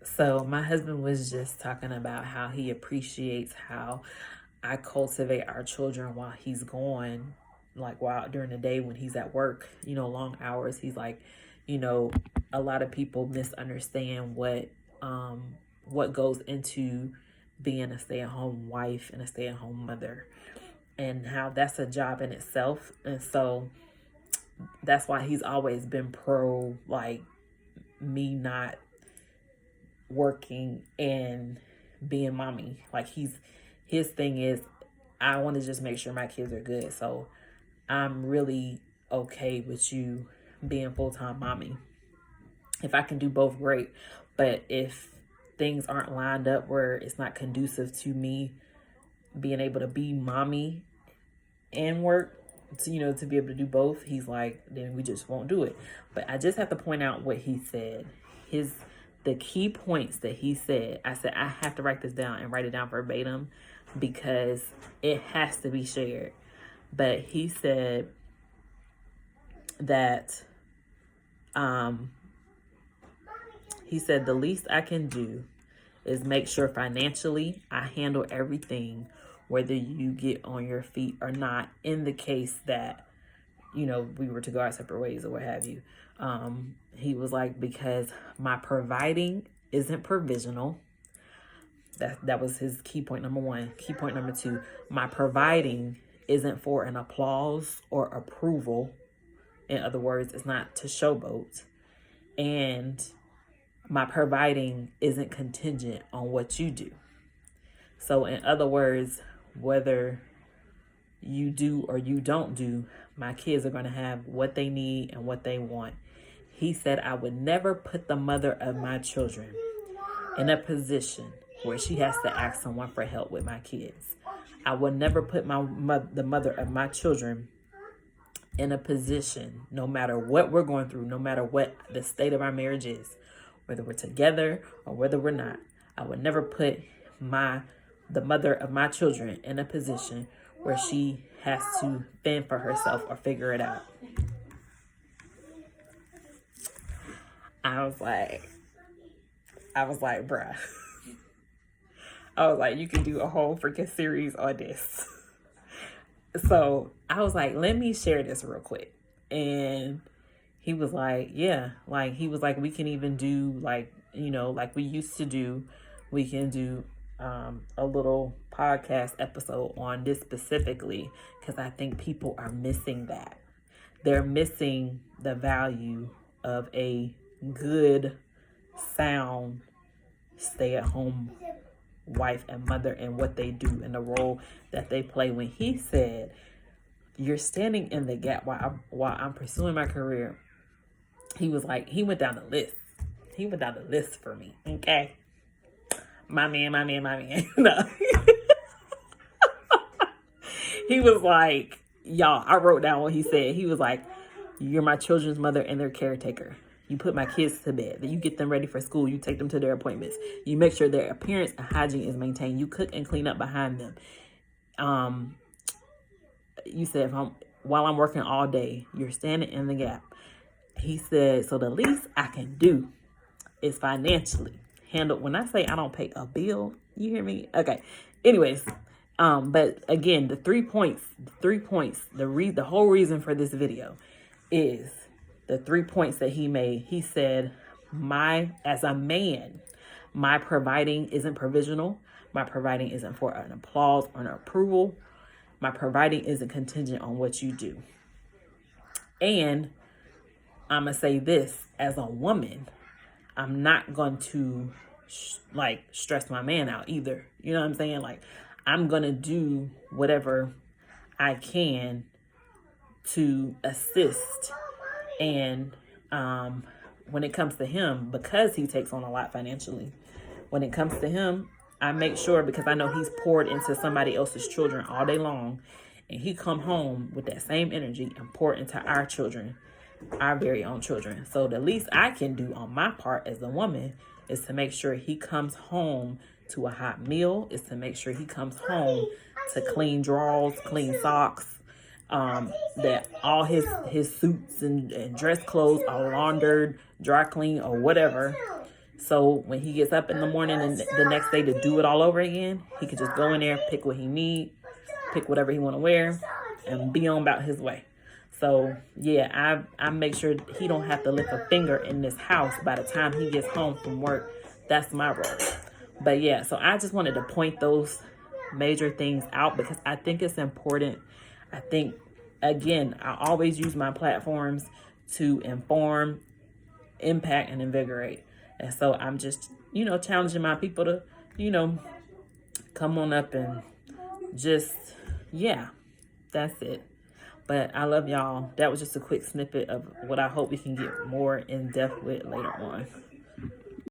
So my husband was just talking about how he appreciates how I cultivate our children while he's gone, like while during the day when he's at work, long hours. He's like, you know, a lot of people misunderstand what goes into being a stay-at-home wife and a stay-at-home mother and how that's a job in itself. And so that's why he's always been pro like me not working and being mommy. Like his thing is I want to just make sure my kids are good. So I'm really okay with you being full-time mommy. If I can do both, great. But if things aren't lined up where it's not conducive to me being able to be mommy and work, to be able to do both, he's like, then we just won't do it. But I just have to point out what he said. The key points that he said, I said I have to write this down and write it down verbatim because it has to be shared. But he said that the least I can do is make sure financially I handle everything, whether you get on your feet or not, in the case that, we were to go our separate ways or what have you. He was like, because my providing isn't provisional. That was his key point number one. Key point number two, my providing isn't for an applause or approval. In other words, it's not to showboat. And my providing isn't contingent on what you do. So in other words, whether you do or you don't do, my kids are going to have what they need and what they want. He said I would never put the mother of my children in a position where she has to ask someone for help with my kids. I would never put the mother of my children in a position, no matter what we're going through, no matter what the state of our marriage is, whether we're together or whether we're not, I would never put the mother of my children in a position where she has to fend for herself or figure it out. I was like, bruh. I was like, you can do a whole freaking series on this. So I was like, let me share this real quick. And he was like, yeah, like he was like, we can even do like we used to do, we can do a little podcast episode on this specifically, because I think people are missing that. They're missing the value of a good, sound, stay-at-home wife and mother and what they do and the role that they play. When he said, you're standing in the gap while I'm pursuing my career, he was like, he went down the list. He went down the list for me. Okay. My man. No. He was like, y'all, I wrote down what he said. He was like, you're my children's mother and their caretaker. You put my kids to bed. Then you get them ready for school. You take them to their appointments. You make sure their appearance and hygiene is maintained. You cook and clean up behind them. You said, while I'm working all day, you're standing in the gap. He said, so the least I can do is financially handle. When I say I don't pay a bill, you hear me? Okay. Anyways, but again, the 3 points, the whole reason for this video is the 3 points that he made. He said, as a man, my providing isn't provisional. My providing isn't for an applause or an approval. My providing isn't contingent on what you do. And I'm going to say this, as a woman, I'm not going to stress my man out either. You know what I'm saying? Like, I'm going to do whatever I can to assist. And when it comes to him, because he takes on a lot financially, when it comes to him, I make sure, because I know he's poured into somebody else's children all day long, and he come home with that same energy and pour into our children, our very own children. So the least I can do on my part as a woman is to make sure he comes home to a hot meal, is to make sure he comes home to clean drawers, clean socks, that all his suits and dress clothes are laundered, dry clean, or whatever. So when he gets up in the morning and the next day to do it all over again, he could just go in there, pick what he need, pick whatever he want to wear, and be on about his way. So yeah, I make sure he don't have to lift a finger in this house by the time he gets home from work. That's my role. But yeah, so I just wanted to point those major things out because I think it's important. I think, again, I always use my platforms to inform, impact, and invigorate. And so I'm just, challenging my people to, come on up and just, yeah, that's it. But I love y'all. That was just a quick snippet of what I hope we can get more in depth with later on.